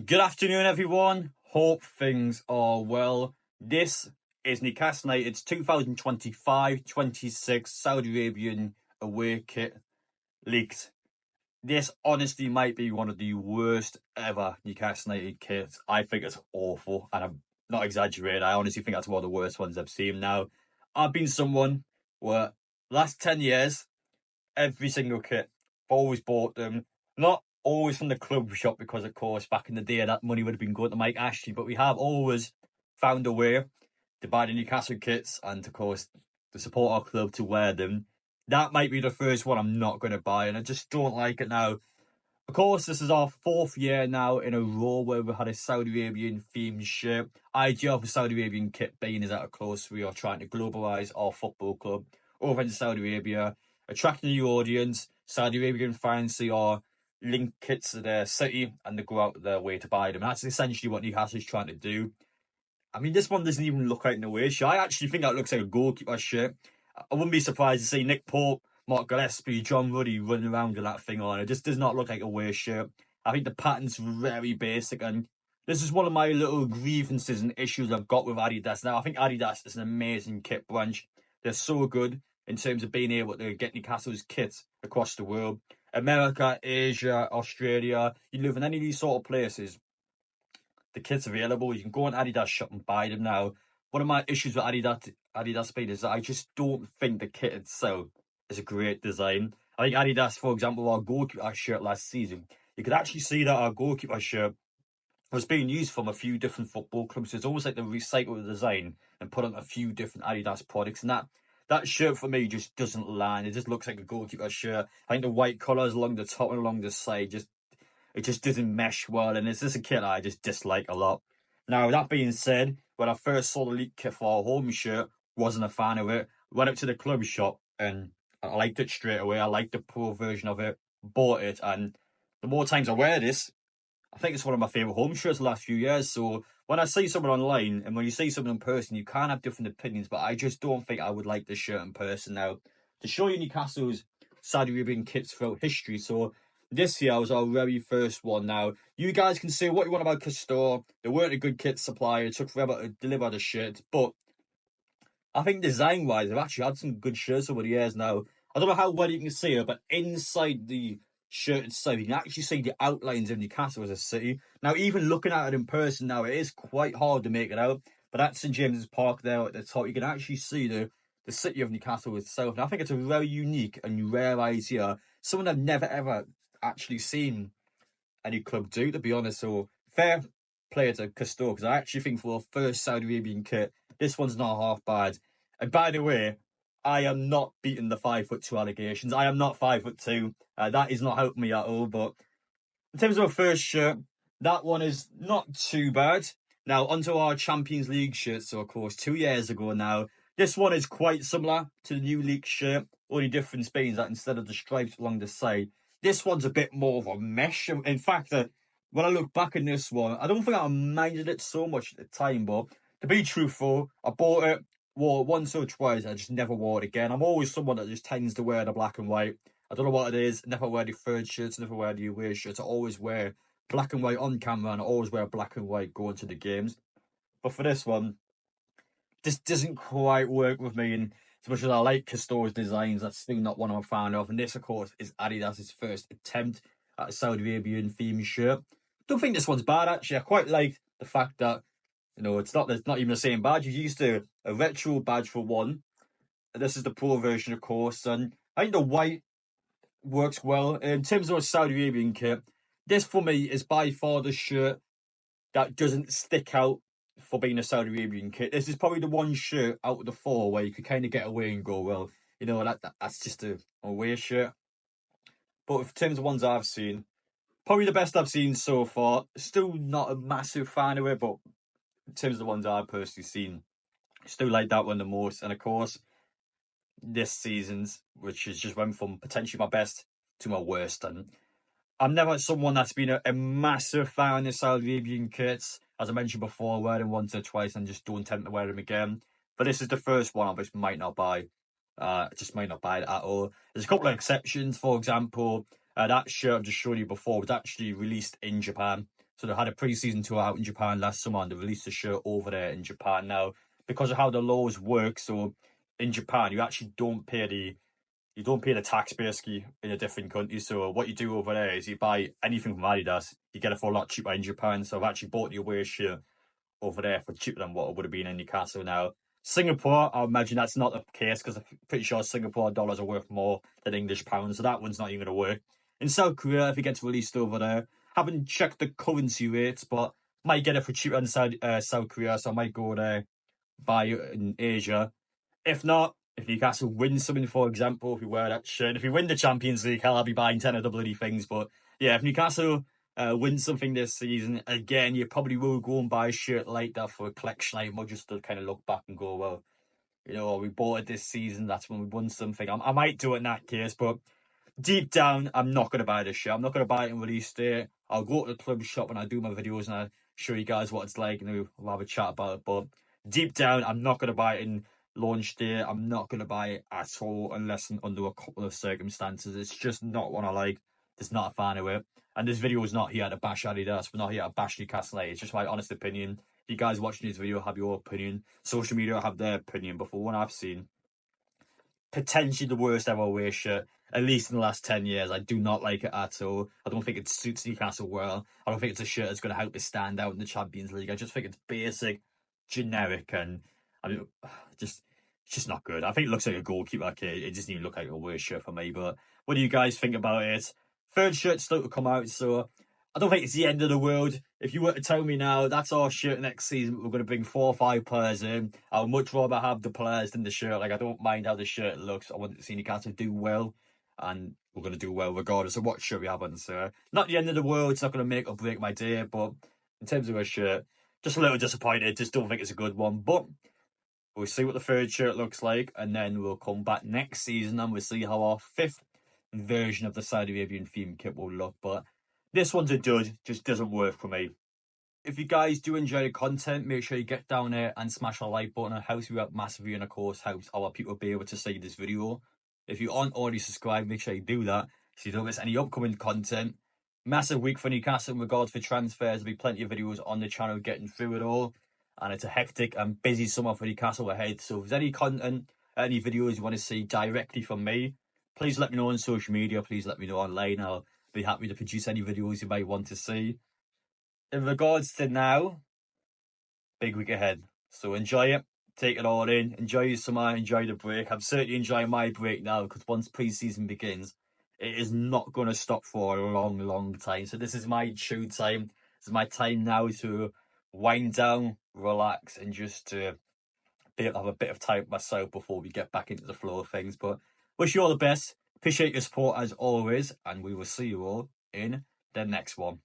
Good afternoon, everyone. Hope things are well. This is Newcastle United's 2025-26 Saudi Arabian away kit leaked. This honestly might be one of the worst ever Newcastle United kits. I think it's awful, and I'm not exaggerating. I honestly think that's one of the worst ones I've seen. Now, I've been someone where last 10 years, every single kit, always bought them. Not always from the club shop because, of course, back in the day that money would have been going to Mike Ashley, but we have always found a way to buy the Newcastle kits and, of course, to support our club to wear them. That might be the first one I'm not going to buy, and I just don't like it now. Of course, this is our fourth year now in a row where we've had a Saudi Arabian themed shirt. Idea of a Saudi Arabian kit being is that, of course, we are trying to globalise our football club over in Saudi Arabia, attracting a new audience. Saudi Arabian fans see our link kits to their city and they go out their way to buy them. And that's essentially what Newcastle is trying to do. I mean, this one doesn't even look like an away shirt. I actually think that looks like a goalkeeper shirt. I wouldn't be surprised to see Nick Pope, Mark Gillespie, John Ruddy running around with that thing on. It just does not look like a away shirt. I think the pattern's very basic, and this is one of my little grievances and issues I've got with Adidas. Now, I think Adidas is an amazing kit branch. They're so good in terms of being able to get Newcastle's kits across the world. America, Asia, Australia, you live in any of these sort of places, the kit's available. You can go on Adidas shop and buy them now. One of my issues with Adidas Speed is that I just don't think the kit itself is a great design. I think Adidas, for example, our goalkeeper shirt last season, you could actually see that our goalkeeper shirt was being used from a few different football clubs. So it's almost like they recycled the design and put on a few different Adidas products. And that shirt for me just doesn't land. It just looks like a goalkeeper shirt. I think the white colours along the top and along the side it just doesn't mesh well, and it's just a kit I just dislike a lot. Now, that being said, when I first saw the leak kit for our home shirt, wasn't a fan of it. Went up to the club shop and I liked it straight away. I liked the pro version of it, bought it, and the more times I wear this, I think it's one of my favourite home shirts the last few years. So when I see someone online and when you see someone in person, you can have different opinions, but I just don't think I would like this shirt in person. Now, to show you Newcastle's Saudi Arabian kits throughout history, so this year was our very first one. Now, you guys can say what you want about Castore. They weren't a good kit supplier. It took forever to deliver the shirts. But I think design-wise, they've actually had some good shirts over the years now. I don't know how well you can see it, but inside the shirt itself, you can actually see the outlines of Newcastle as a city. Now, even looking at it in person now, it is quite hard to make it out. But at St James's Park there at the top, you can actually see the city of Newcastle itself. And I think it's a very unique and rare idea. Someone I've never, ever actually seen any club do, to be honest. So fair play to Castore, because I actually think for a first Saudi Arabian kit, this one's not half bad. And by the way, I am not beating the 5'2" allegations. I am not 5'2". That is not helping me at all. But in terms of a first shirt, that one is not too bad. Now, onto our Champions League shirt. So, of course, 2 years ago now, this one is quite similar to the new league shirt. Only difference being that instead of the stripes along the side, this one's a bit more of a mesh. In fact, when I look back in this one, I don't think I minded it so much at the time. But to be truthful, I bought it, wore it once or twice. I just never wore it again. I'm always someone that just tends to wear the black and white. I don't know what it is. Never wear the third shirts, never wear the away shirts. I always wear black and white on camera, and I always wear black and white going to the games. But for this one, this doesn't quite work with me. And as much as I like Castore's designs, that's still not one I'm a fan of. And this, of course, is Adidas's first attempt at a Saudi Arabian themed shirt. Don't think this one's bad, actually. I quite like the fact that, it's not even the same badge. You used a retro badge for one. This is the pro version, of course. And I think the white works well. In terms of a Saudi Arabian kit, this for me is by far the shirt that doesn't stick out for being a Saudi Arabian kit. This is probably the one shirt out of the four where you could kind of get away and go, well, that's just a away shirt. But in terms of ones I've seen, probably the best I've seen so far. Still not a massive fan of it, but in terms of the ones I've personally seen, still like that one the most. And of course, this season's, which has just went from potentially my best to my worst. And I'm never someone that's been a massive fan of Saudi Arabian kits. As I mentioned before, I wear them once or twice and just don't tend to wear them again. But this is the first one I just might not buy. Just might not buy it at all. There's a couple of exceptions. For example, that shirt I've just shown you before was actually released in Japan. So they had a pre-season tour out in Japan last summer, and they released the shirt over there in Japan now because of how the laws work. So in Japan, you actually don't pay the tax basically in a different country. So what you do over there is you buy anything from Adidas, you get it for a lot cheaper in Japan. So I've actually bought the away shirt over there for cheaper than what it would have been in Newcastle now. Singapore, I imagine that's not the case because I'm pretty sure Singapore dollars are worth more than English pounds, so that one's not even going to work. In South Korea, if it gets released over there, haven't checked the currency rates, but might get it for cheaper inside South Korea, so I might go there, buy it in Asia. If not, if Newcastle wins something, for example, if we wear that shirt, if we win the Champions League, I'll be buying 10 of the bloody things. But yeah, if Newcastle win something this season, again, you probably will go and buy a shirt like that for a collection item, or just to kind of look back and go, well, you know, we bought it this season, that's when we won something. I might do it in that case, but deep down, I'm not going to buy this shirt. I'm not going to buy it in release day. I'll go to the club shop when I do my videos and I show you guys what it's like, and we'll have a chat about it. But deep down, I'm not going to buy it in launch day. I'm not going to buy it at all unless under a couple of circumstances. It's just not what I like. Just not a fan of it. And this video is not here to bash Adidas. We're not here to bash Newcastle. It's just my honest opinion. You guys watching this video have your opinion. Social media have their opinion. But for one I've seen, potentially the worst ever away shirt, at least in the last 10 years. I do not like it at all. I don't think it suits Newcastle well. I don't think it's a shirt that's going to help us stand out in the Champions League. I just think it's basic, generic, and I mean, it's just not good. I think it looks like a goalkeeper kit. It doesn't even look like a away shirt for me. But what do you guys think about it? Third shirt still to come out, so I don't think it's the end of the world. If you were to tell me now, that's our shirt next season, we're going to bring 4 or 5 players in, I would much rather have the players than the shirt. Like, I don't mind how the shirt looks. I want to see Newcastle do well, and we're going to do well regardless of what shirt we have on. So, not the end of the world. It's not going to make or break my day, but in terms of a shirt, just a little disappointed. Just don't think it's a good one. But we'll see what the third shirt looks like, and then we'll come back next season and we'll see how our 5th version of the Saudi Arabian theme kit will look. But this one's a dud, just doesn't work for me. If you guys do enjoy the content, make sure you get down there and smash the like button. It helps me out massively, and of course helps our people be able to see this video. If you aren't already subscribed, make sure you do that so you don't miss any upcoming content. Massive week for Newcastle in regards for transfers. There'll be plenty of videos on the channel getting through it all. And it's a hectic and busy summer for Newcastle ahead. So if there's any content, any videos you want to see directly from me, please let me know on social media. Please let me know online. I'll be happy to produce any videos you might want to see. In regards to now, big week ahead. So enjoy it. Take it all in. Enjoy your summer. Enjoy the break. I'm certainly enjoying my break now because once pre-season begins, it is not going to stop for a long, long time. So this is my chew time. This is my time now to wind down, relax, and just have a bit of time with myself before we get back into the flow of things. But wish you all the best. Appreciate your support as always, and we will see you all in the next one.